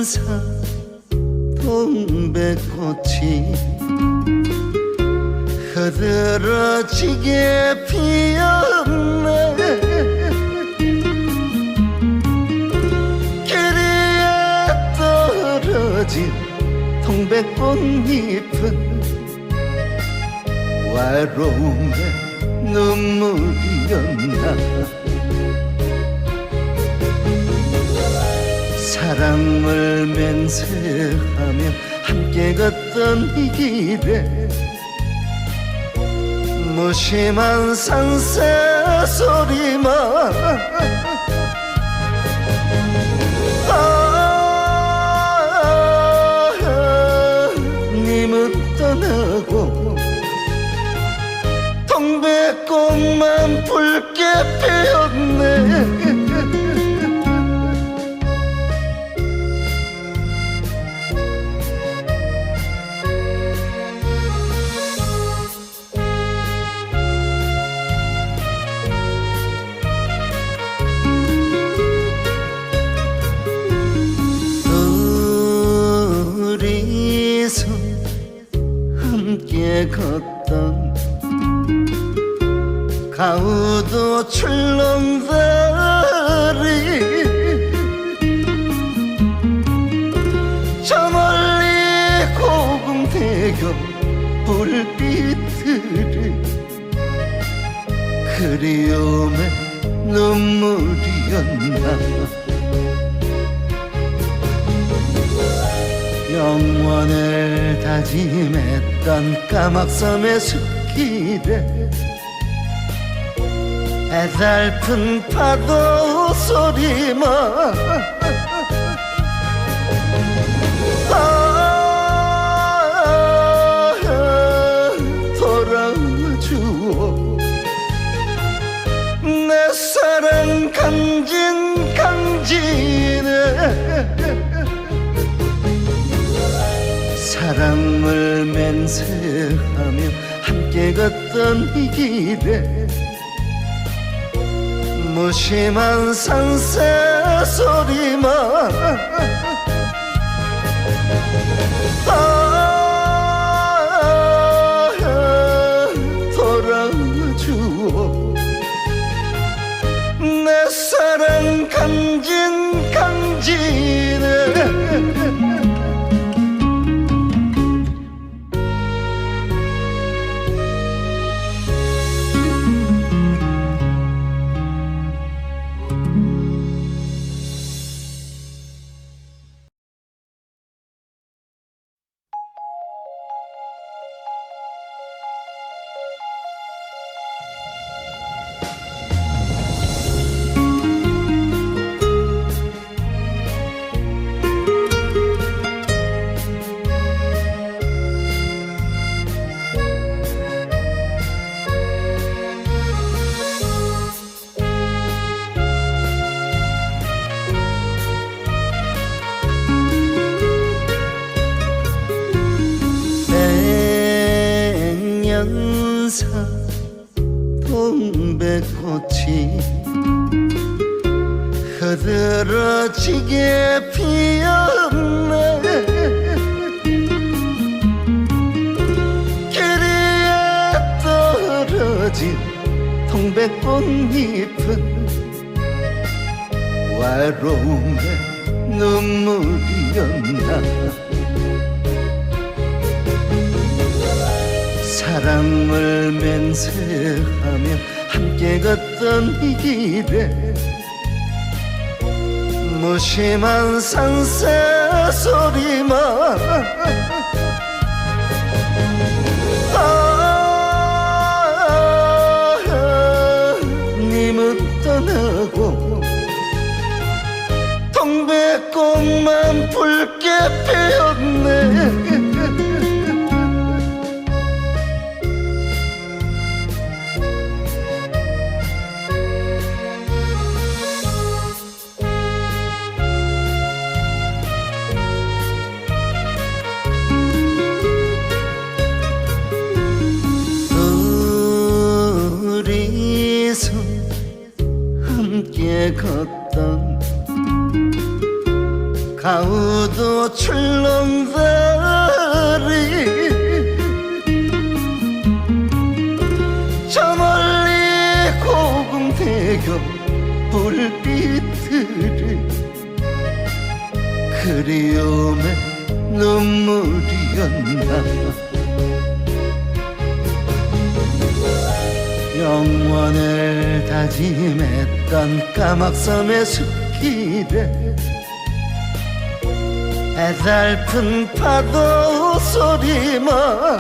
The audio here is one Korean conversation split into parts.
백년사 동백꽃이 흐드러지게 피었네. 길이에 떨어진 동백꽃잎은 외로움의 눈물이었나. 사랑을 맹세하며 함께 걷던 이 길에 무심한 산새 소리만 님은 떠나고 동백꽃만 붉게 피었네. 함께 걷던 가우도 출렁다리 저 멀리 고궁대교 불빛들이 그리움의 눈물이었나. 영원을 다짐했던 까막섬의 숲길에 애달픈 파도 소리만 돌아주오. 내 사랑 강진강진해. 사랑을 맹세하며 함께 걷던 이 길에 무심한 산새 소리만 돌아주오. 내 사랑 강진강진해. 백년사 동백꽃이 흐드러지게 피었네. 길이에 떨어진 동백꽃잎은 외로움의 눈물이었나. 사랑을 맹세하며 함께 걷던 이 길에 무심한 산새 소리만 님은 떠나고 동백꽃만 붉게 피었네. 함께 걷던 가우도 출렁다리 저 멀리 고궁대교 불빛들이 그리움의 눈물이었나. 영원을 다짐했던 까막섬의 숲길에 애달픈 파도 소리만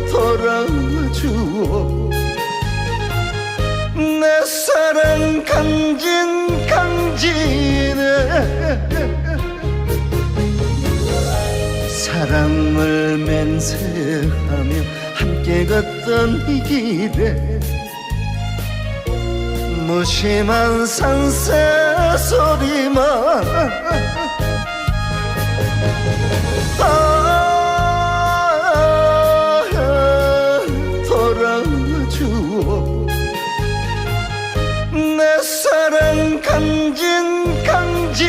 돌아주오. 내 사랑 강진강진해 사랑을 맹세하며 함께 걷던 이 길에 무심한 산새 소리만 돌아주오. 내 사랑 강진강진해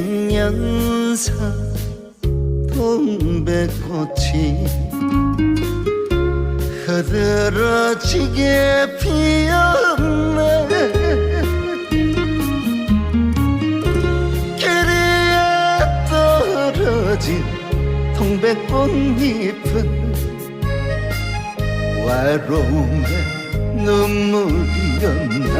백년사 동백꽃이 흐드러지게 피었네. 길 위에 떨어진 동백꽃잎은 외로움의 눈물이었나.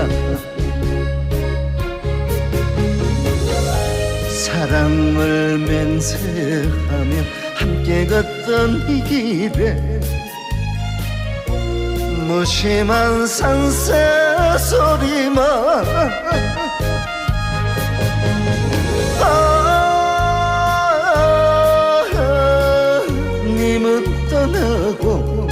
사랑을 맹세하며 함께 걷던 이 길에 무심한 산새 소리만 님은 떠나고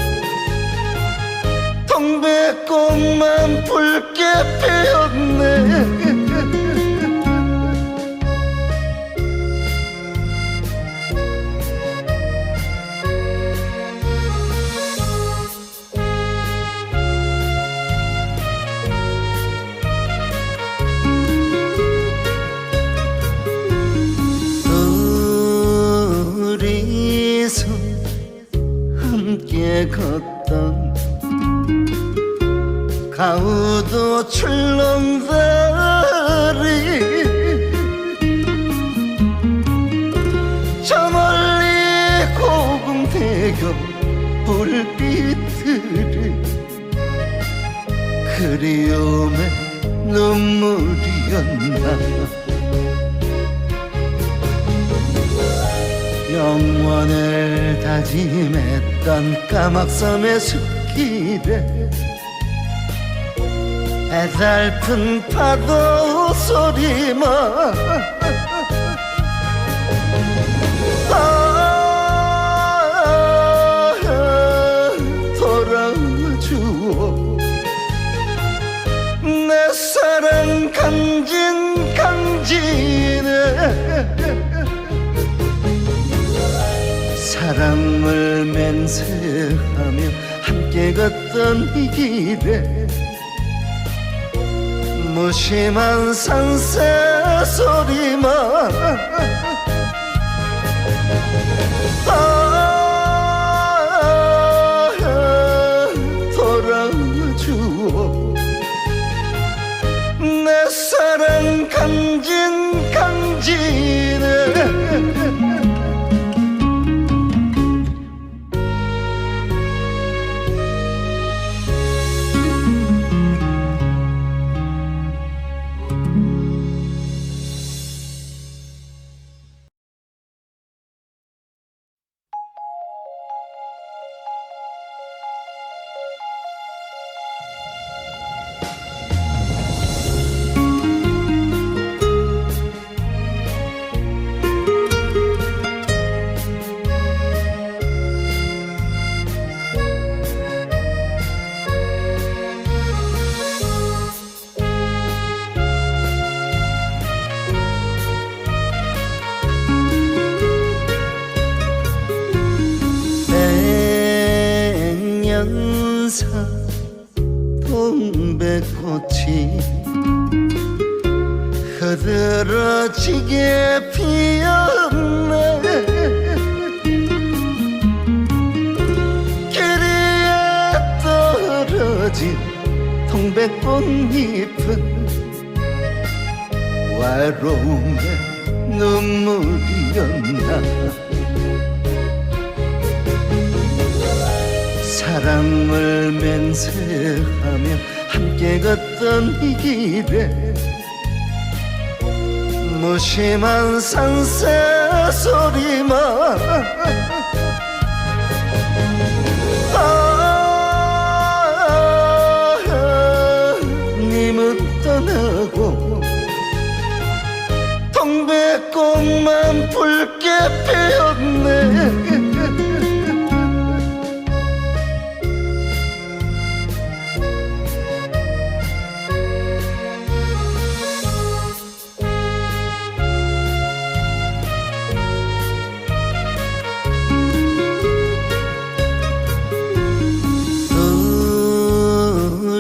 동백꽃만 붉게 피었네. 함께 걷던 가우도 출렁다리 저 멀리 고궁대교 불빛들이 그리움의 눈물이었나. 영원을 다짐했던 까막섬의 숲길에 애달픈 파도 소리만 돌아주오. 내 사랑 강진강진해 사랑을 맹세하며 함께 걷던 이 길에 무심한 산새 소리만 돌아주오. 내 사랑 강진강진해 흐드러지게 피었네. 길이에 떨어진 동백꽃잎은 외로움의 눈물이었나. 사랑을 맹세하며 함께 걷던 이 길에 무심한 산새 소리만 님은 떠나고 동백꽃만 붉게 피었네.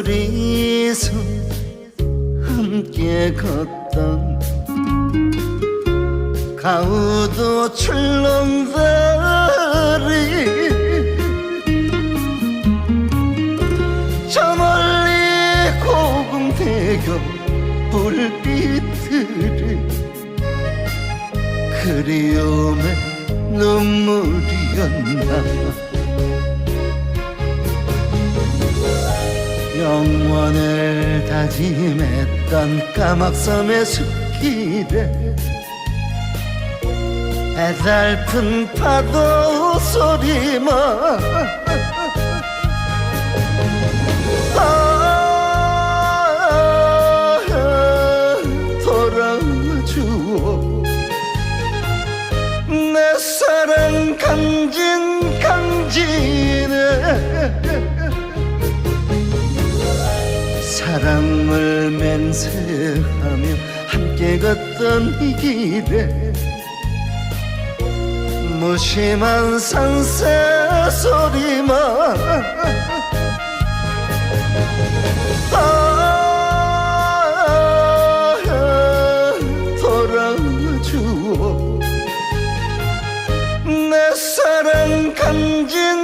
둘이서 함께 걷던 가우도 출렁다리 저 멀리 고궁대교 불빛들이 그리움의 눈물이었나. 영원을 다짐했던 까막섬의 숲길에 애달픈 파도 소리만 돌아주오. 내 사랑 강진강진해. 사랑을 맹세하며 함께 걷던 이 길에 무심한 산새 소리만 돌아주오. 내 사랑 강진강진해.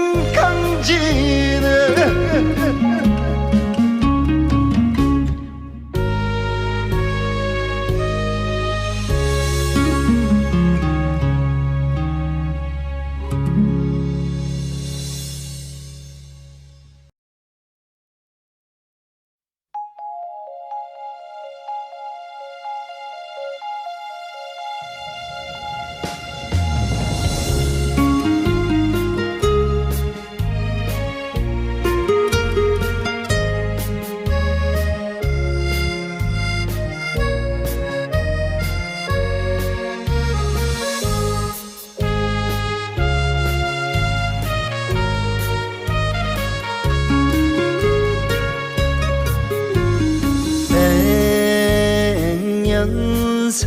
백년사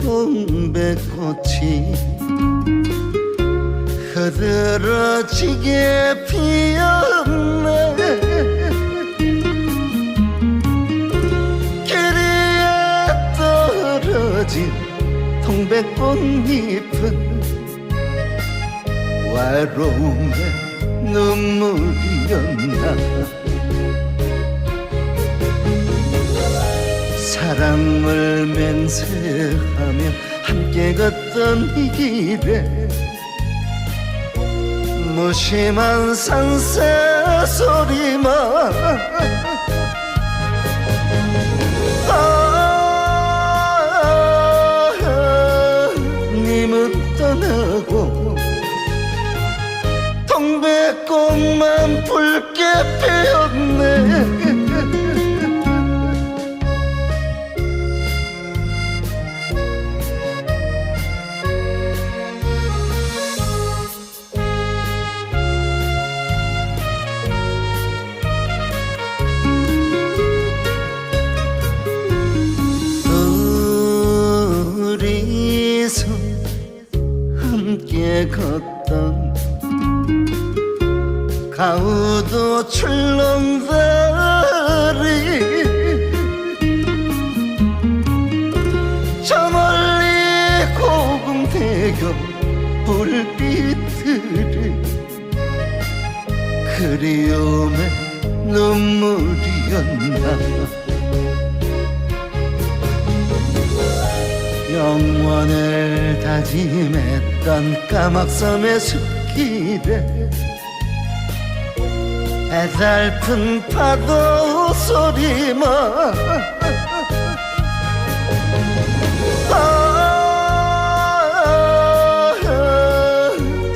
동백꽃이 흐드러지게 피었네. 길이에 떨어진 동백꽃잎은 외로움의 눈물이었나. 사랑을 맹세하며 함께 걷던 이 길에 무심한 산새 소리만 님은 떠나고 동백꽃만 붉게 피었네. 대교 불빛들이 그리움의 눈물이었나. 영원을 다짐했던 까막섬의 숲길에 애달픈 파도 소리만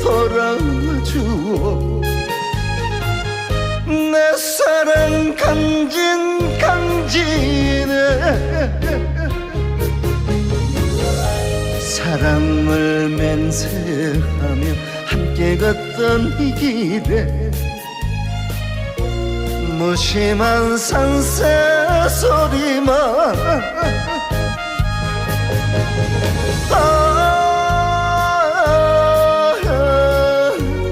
돌아주오. 내 사랑 강진에 사랑을 맹세하며 함께 걷던 이 길에 무심한 산새 소리만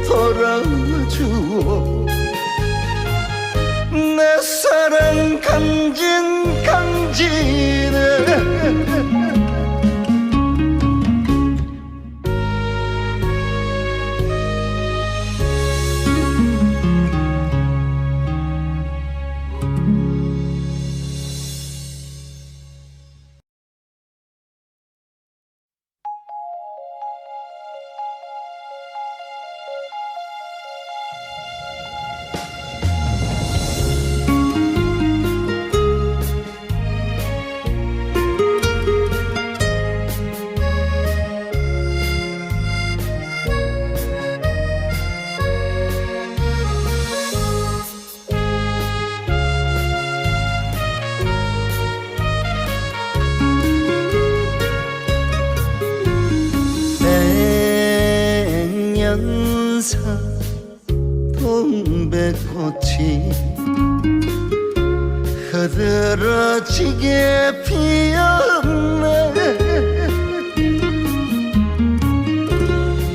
돌아주오. 내 사랑 강진에 동백꽃이 흐드러지게 피었네.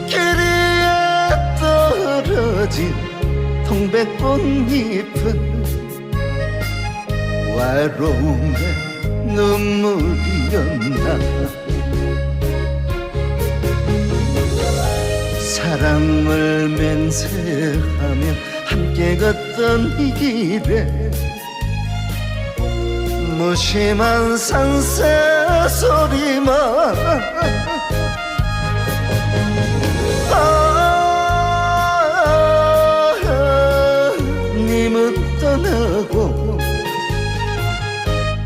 길이에 떨어진 동백꽃잎은 외로움의 눈물이었나. 사랑을 맹세하며 함께 걷던 이 길에 무심한 산새 소리만 님은 떠나고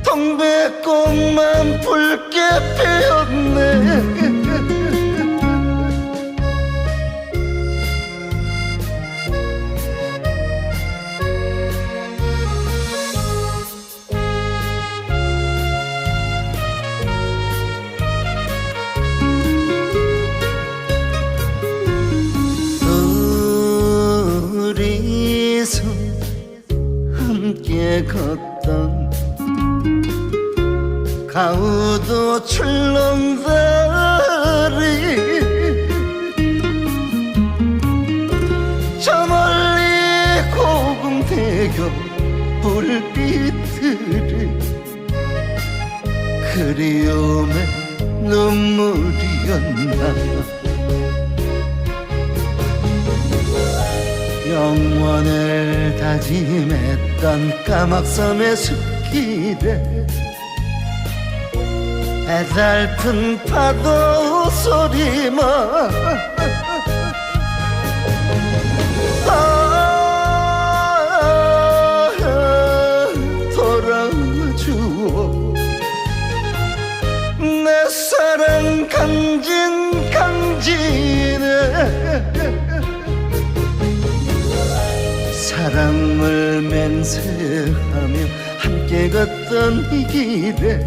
동백꽃만 붉게 피었네. 함께 걷던 가우도 출렁다리 저 멀리 고궁대교 불빛들이 그리움의 눈물이었나. 영원을 다짐했던 까막섬의 숲길에 애달픈 파도 소리만 돌아주오. 내 사랑 강진에 사랑을 맹세하며 함께 걷던 이 길에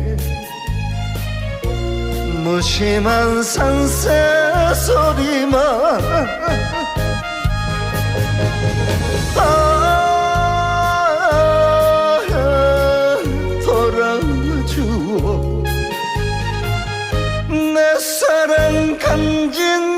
무심한 산새 소리만 돌아주오. 내 사랑 강진에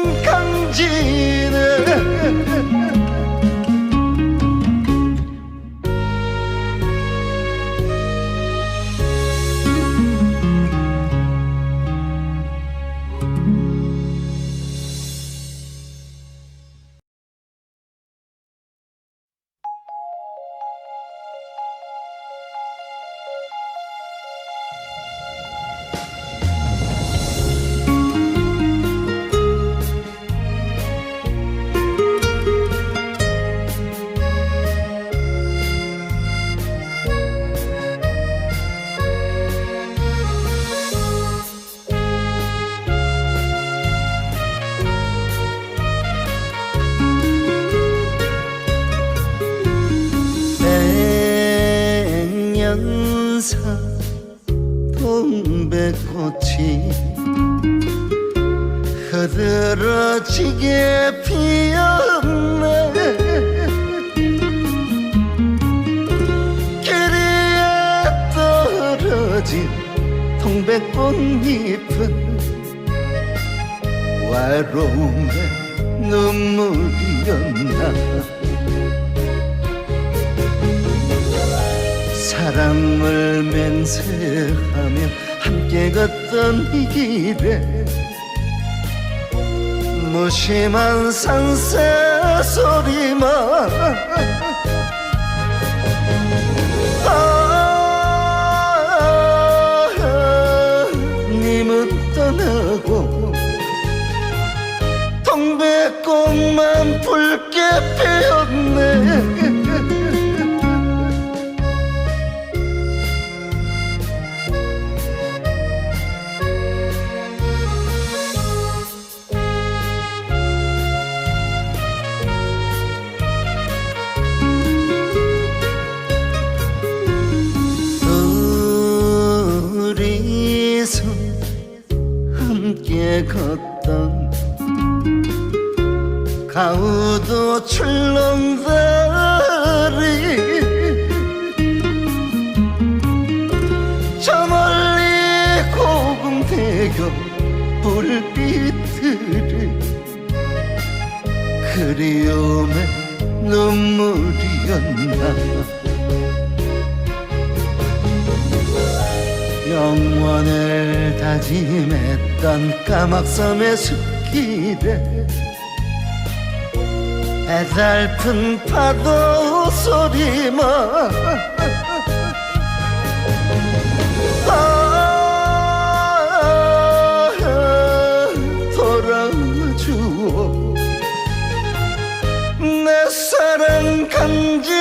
동백꽃이 흐드러지게 피었네. 길 위에 떨어진 동백꽃잎은 외로움의 눈물이었나. 사랑을 맹세하며 함께 걷던 이 길에 무심한 산새 소리만 님은 떠나고 동백꽃만 붉게 피었네. 둘이서 함께 걷던 가우도 출렁다리 저 멀리 고궁대교 불빛들이 그리움의 눈물이었나. 영원을 다짐했던 까막섬의 숲길에 애달픈 파도 소리만 돌아주오. 내 사랑 강진강진해.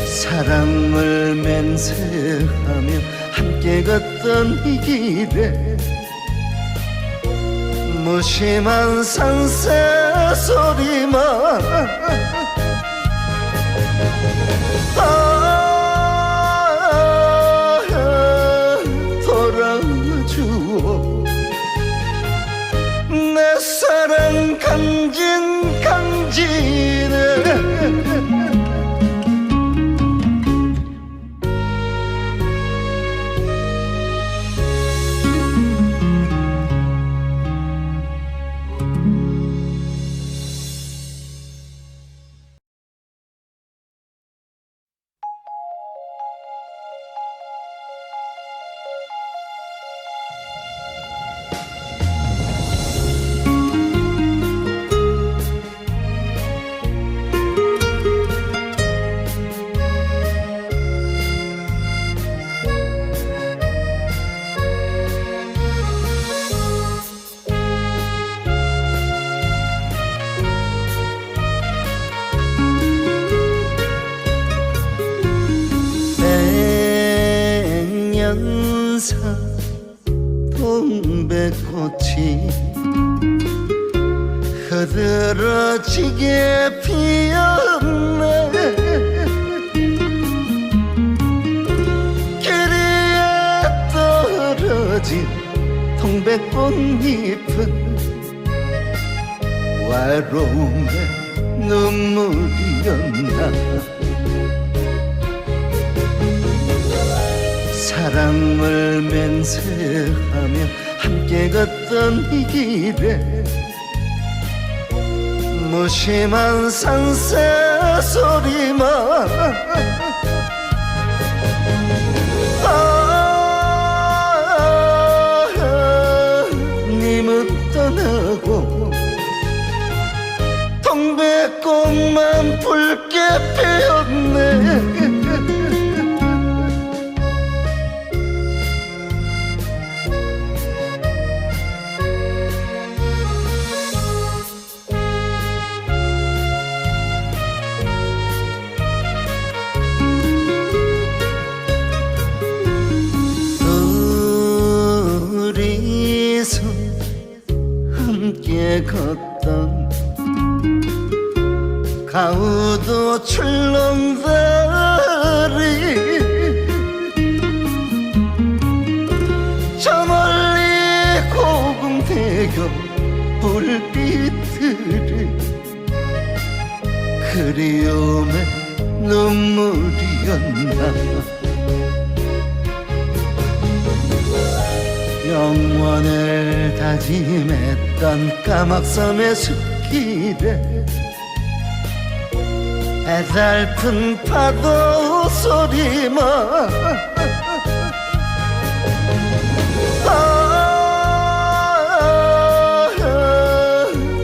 사랑을 맹세하며 함께 걷던 이 길에 무심한 산새 소리만 돌아주오. 내 사랑 강진강진해. 동백꽃이 흐드러지게 피었네. 길 위에 떨어진 동백꽃잎은 외로움의 눈물이었나. 사랑을 맹세하며 함께 걷던 이 길에 무심한 산새 소리만 님은 떠나고 동백꽃만 붉게 피었네. 함께 걷던 가우도 출렁다리 불빛들이 그리움의 눈물이었나. 영원을 다짐했던 까막섬의 숲길에 애달픈 파도 소리만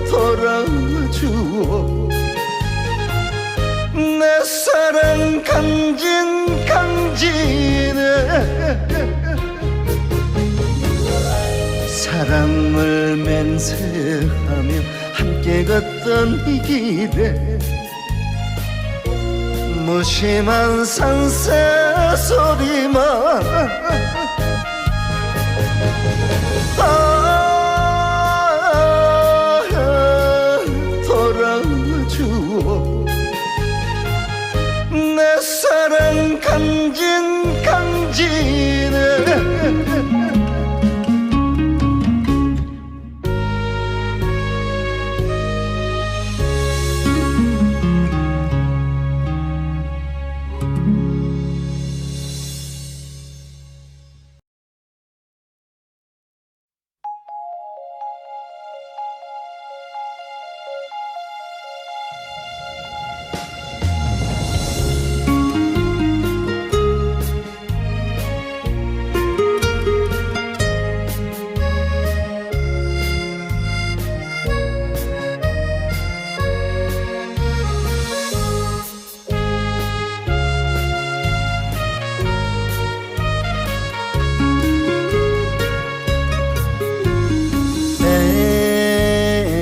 돌아주오. 내 사랑 강진강진해 사랑을 맹세하며 함께 걷던 이 길에 무심한 산새 소리만 돌아주오. 내 사랑 강진강진해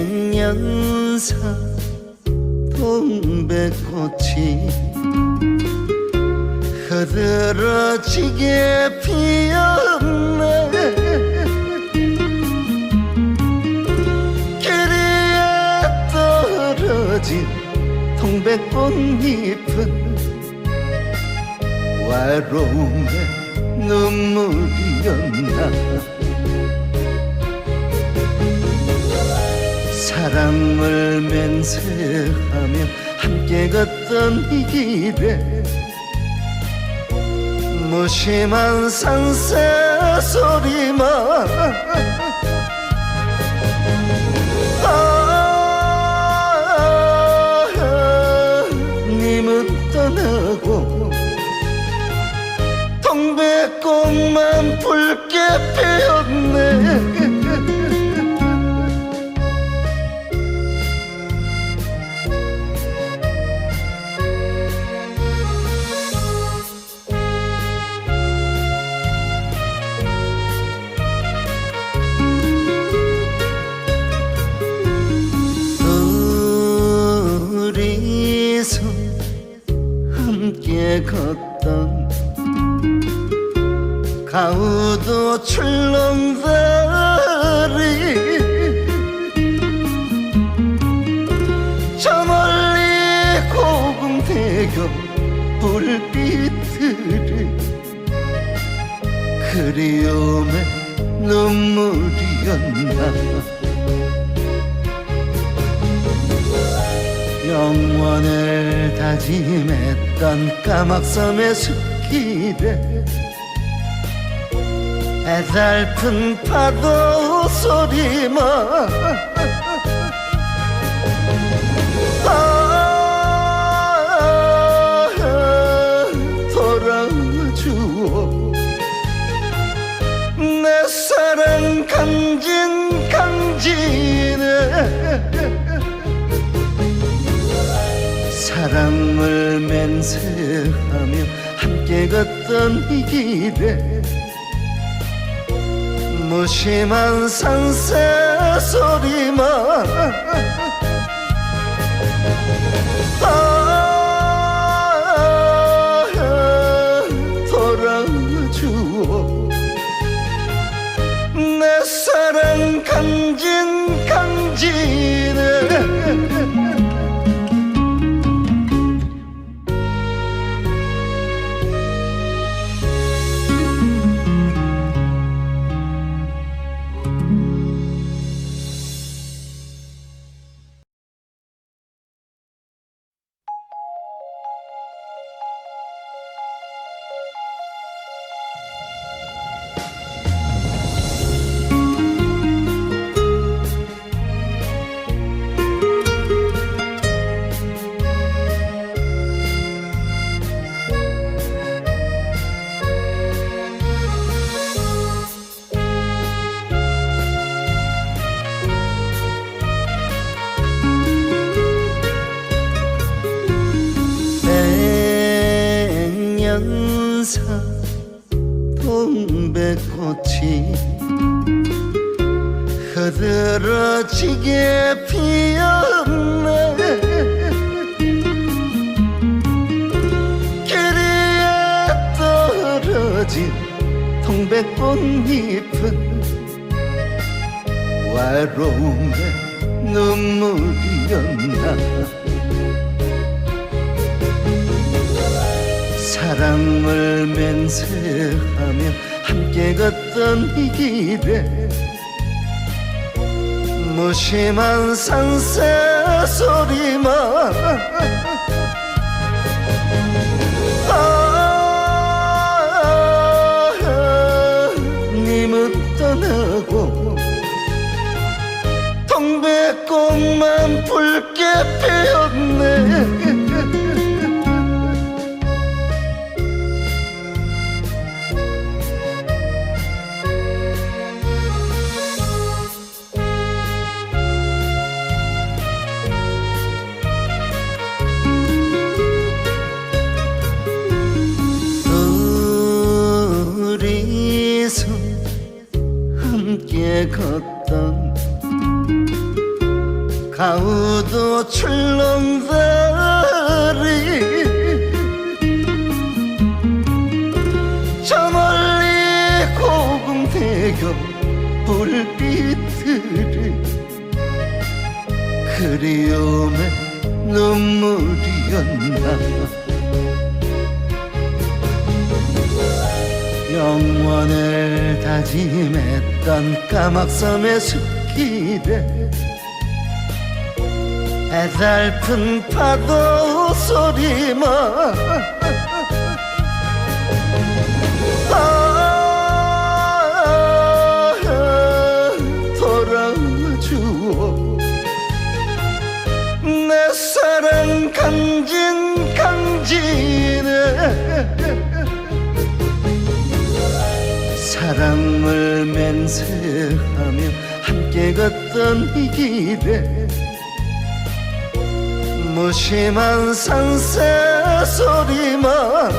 백년사 동백꽃이 흐드러지게 피었네. 길 위에 떨어진 동백꽃잎은 외로움의 눈물이었나. 사랑을 맹세하며 함께 걷던 이 길에 무심한 산새 소리만 님은 떠나고 동백꽃만 붉게 피었네. 함께 걷던 가우도 출렁다리 저 멀리 고궁대교 불빛들이 그리움의 눈물이었나. 영원을 다짐했던 까막섬의 숲길에 애달픈 파도 소리만 돌아주오. 내 사랑 강진강진해 사랑을 맹세하며 함께 걷던 이 길에 무심한 산새 소리만 돌아주오. 내 사랑 강진강진해 산사 동백꽃이 흐드러지게 피었네. 길이에 떨어진 동백꽃잎은 외로움의 눈물이었나. 사랑을 맹세하며 함께 걷던 이 길에 무심한 산새 소리만 님은 떠나고 동백꽃만 붉게 피었네. 둘이서 함께 걷던 가우도 출렁다리 저 멀리 고궁대교 불빛들이 그리움의 눈물이었나. 영원을 다짐했던 까막섬의 숲길에 애달픈 파도 소리만 돌아주오. 내 사랑 강진강진해. 사랑을 맹세하며 함께 걷던 이 길에 무심한 산새 소리만